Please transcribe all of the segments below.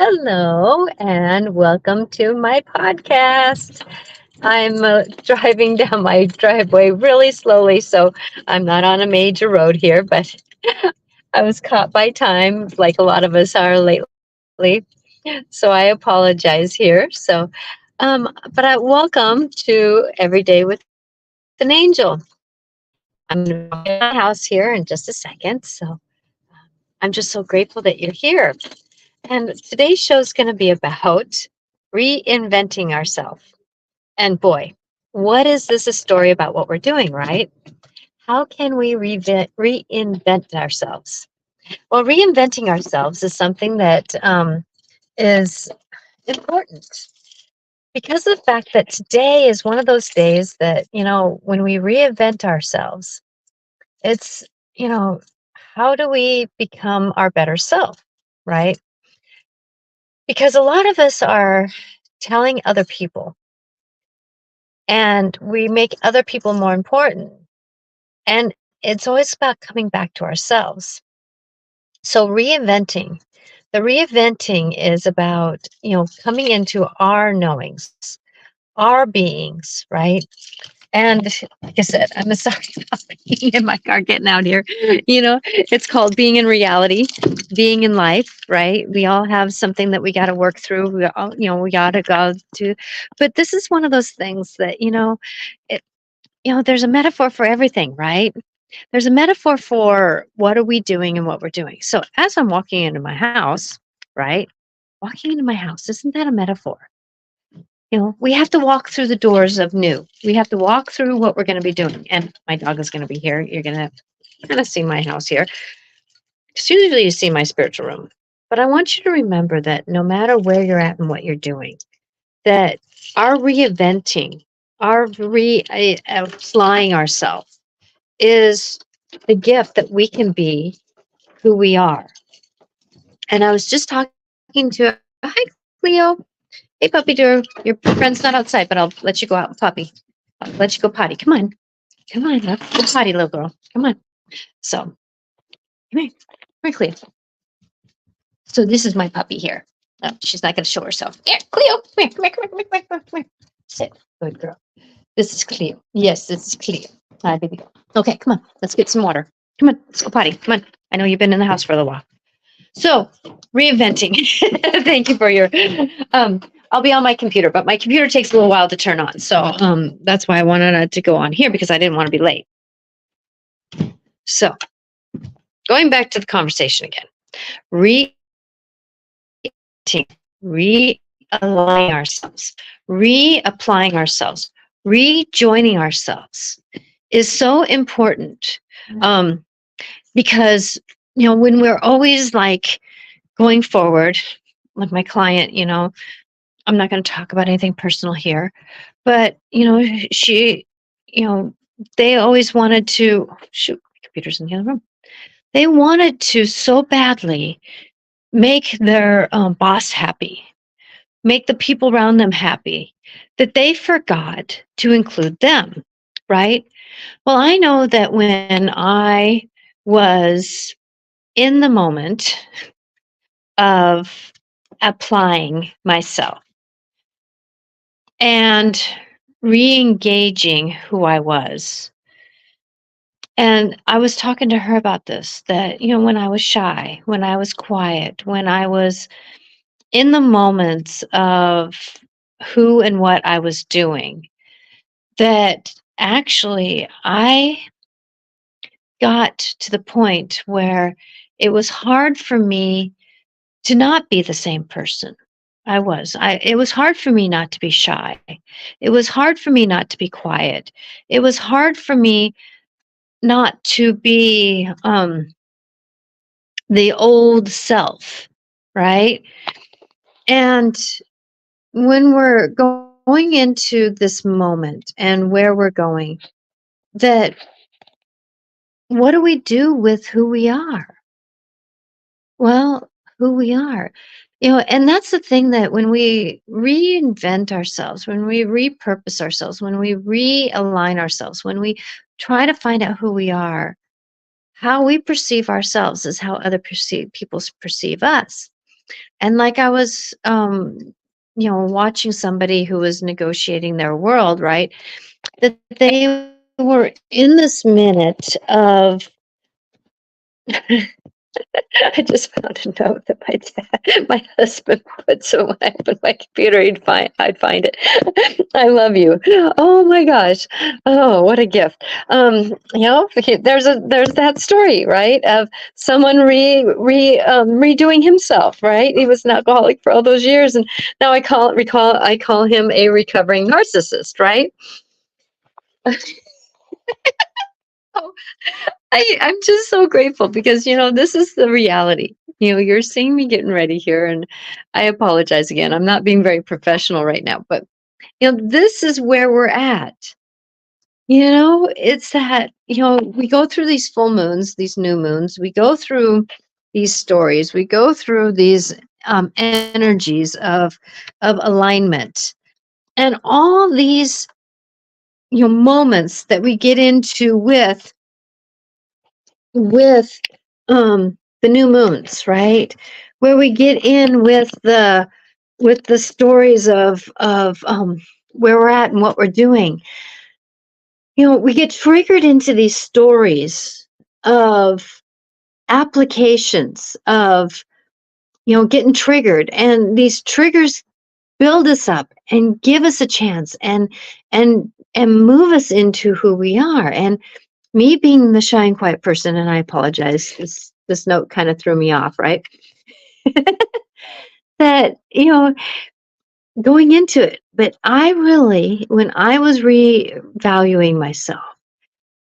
Hello and welcome to my podcast. I'm driving down my driveway really slowly, so I'm not on a major road here, but I was caught by time, like a lot of us are lately. So I apologize here. But welcome to Every Day with an Angel. I'm going to be walking in my house here in just a second, so I'm just so grateful that you're here. And today's show is going to be about reinventing ourselves. And boy, what is this a story about what we're doing, right? How can we reinvent ourselves? Well, reinventing ourselves is something that is important because of the fact that today is one of those days that, when we reinvent ourselves, it's, you know, how do we become our better self, right? Because a lot of us are telling other people and we make other people more important. And it's always about coming back to ourselves. So the reinventing is about, coming into our knowings, our beings, right? And like I said, I'm sorry about being in my car getting out here. It's called being in reality, being in life, right? We all have something that we got to work through. We all, we got to go to. But this is one of those things that, it, there's a metaphor for everything, right? There's a metaphor for what are we doing and what we're doing. So as I'm walking into my house, right? Walking into my house, isn't that a metaphor? We have to walk through the doors of new. We have to walk through what we're going to be doing. And my dog is going to be here. You're going to kind of see my house here. 'Cause usually you see my spiritual room. But I want you to remember that no matter where you're at and what you're doing, that our reinventing, our applying ourselves is the gift that we can be who we are. And I was just talking to, hi, Cleo. Hey, puppy dear, your friend's not outside, but I'll let you go out, puppy. I'll let you go potty. Come on. Come on. Let's go potty, little girl. Come on. So, come here. Come here, Cleo. So, this is my puppy here. Oh, she's not going to show herself. Here, Cleo. Come here. Come here. Come here. Come here. Come here. Come here. Sit. Good girl. This is Cleo. Yes, this is Cleo. Hi, baby girl. Okay, come on. Let's get some water. Come on. Let's go potty. Come on. I know you've been in the house for a little while. So, reinventing. Thank you for your. I'll be on my computer, but my computer takes a little while to turn on. So that's why I wanted it to go on here because I didn't want to be late. So, going back to the conversation again, realigning ourselves, reapplying ourselves, rejoining ourselves is so important because when we're always like going forward, like my client, I'm not going to talk about anything personal here, but she, they always wanted to shoot. My computer's in the other room. They wanted to so badly make their boss happy, make the people around them happy, that they forgot to include them, right? Well, I know that when I was in the moment of applying myself and re-engaging who I was. And I was talking to her about this, that, when I was shy, when I was quiet, when I was in the moments of who and what I was doing, that actually I got to the point where it was hard for me to not be the same person I was. It was hard for me not to be shy. It was hard for me not to be quiet. It was hard for me not to be the old self, right? And when we're going into this moment and where we're going, that what do we do with who we are? Well, who we are. And that's the thing, that when we reinvent ourselves, when we repurpose ourselves, when we realign ourselves, when we try to find out who we are, how we perceive ourselves is how other people perceive us. And like I was, watching somebody who was negotiating their world, right? That they were in this minute of I just found a note that my husband put, so when I opened my computer, I'd find it. I love you. Oh my gosh. Oh, what a gift. There's that story, right, of someone redoing himself, right? He was an alcoholic for all those years, and now I call him a recovering narcissist, right? I'm just so grateful because, this is the reality. You're seeing me getting ready here, and I apologize again. I'm not being very professional right now, but, this is where we're at. It's that, we go through these full moons, these new moons, we go through these stories, we go through these energies of alignment, and all these, moments that we get into with the new moons, right, where we get in with the stories of where we're at and what we're doing. We get triggered into these stories of applications of, getting triggered, and these triggers build us up and give us a chance and move us into who we are. And me being the shy and quiet person, and I apologize, this note kind of threw me off, right? That, going into it, but I really, when I was revaluing myself,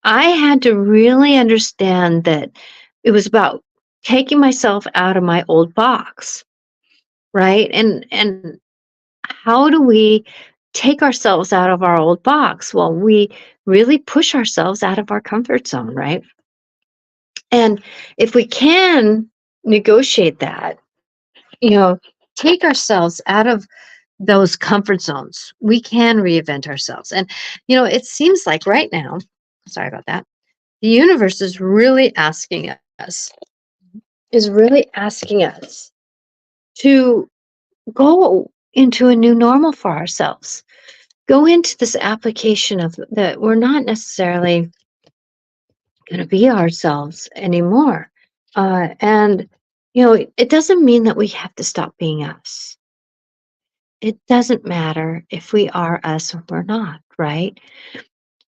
I had to really understand that it was about taking myself out of my old box, right? And how do we take ourselves out of our old box? Well, we really push ourselves out of our comfort zone, right? And if we can negotiate that, take ourselves out of those comfort zones, we can reinvent ourselves. And, it seems like right now, sorry about that, the universe is really asking us to go into a new normal for ourselves. Go into this application of that we're not necessarily going to be ourselves anymore. And, it doesn't mean that we have to stop being us. It doesn't matter if we are us or we're not, right?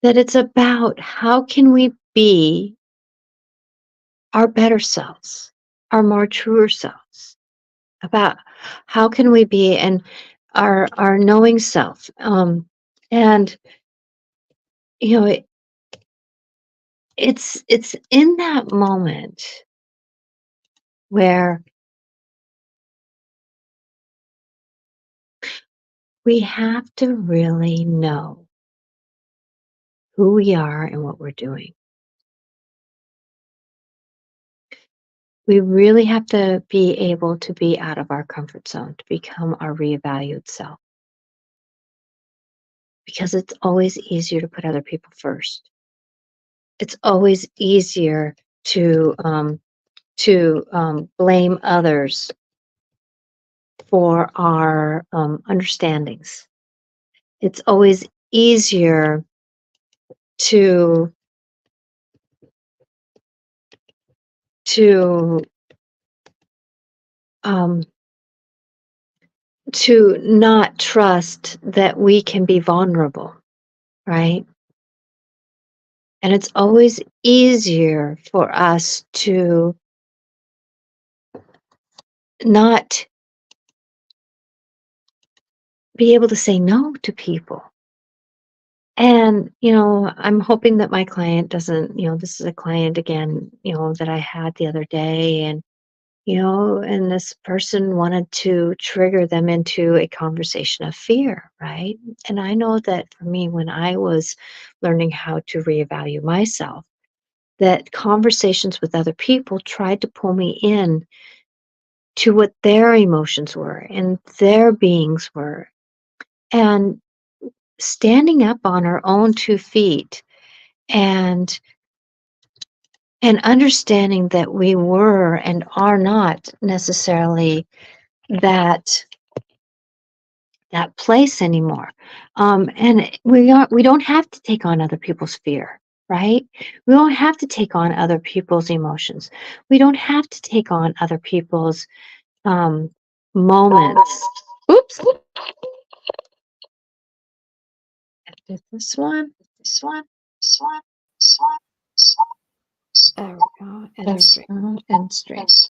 That it's about how can we be our better selves, our more truer selves, about how can we be and our knowing self. And it, it's in that moment where we have to really know who we are and what we're doing. We really have to be able to be out of our comfort zone to become our revalued self, because it's always easier to put other people first. It's always easier to blame others for our understandings. It's always easier to to um, to not trust that we can be vulnerable, right? And it's always easier for us to not be able to say no to people. And, I'm hoping that my client doesn't, this is a client again, that I had the other day, and this person wanted to trigger them into a conversation of fear, right? And I know that for me, when I was learning how to reevaluate myself, that conversations with other people tried to pull me in to what their emotions were and their beings were. And standing up on our own 2 feet and and understanding that we were and are not necessarily that place anymore. And we don't have to take on other people's fear, right? We don't have to take on other people's emotions. We don't have to take on other people's moments. Oops. Did this one. There we go. And straight. And straight.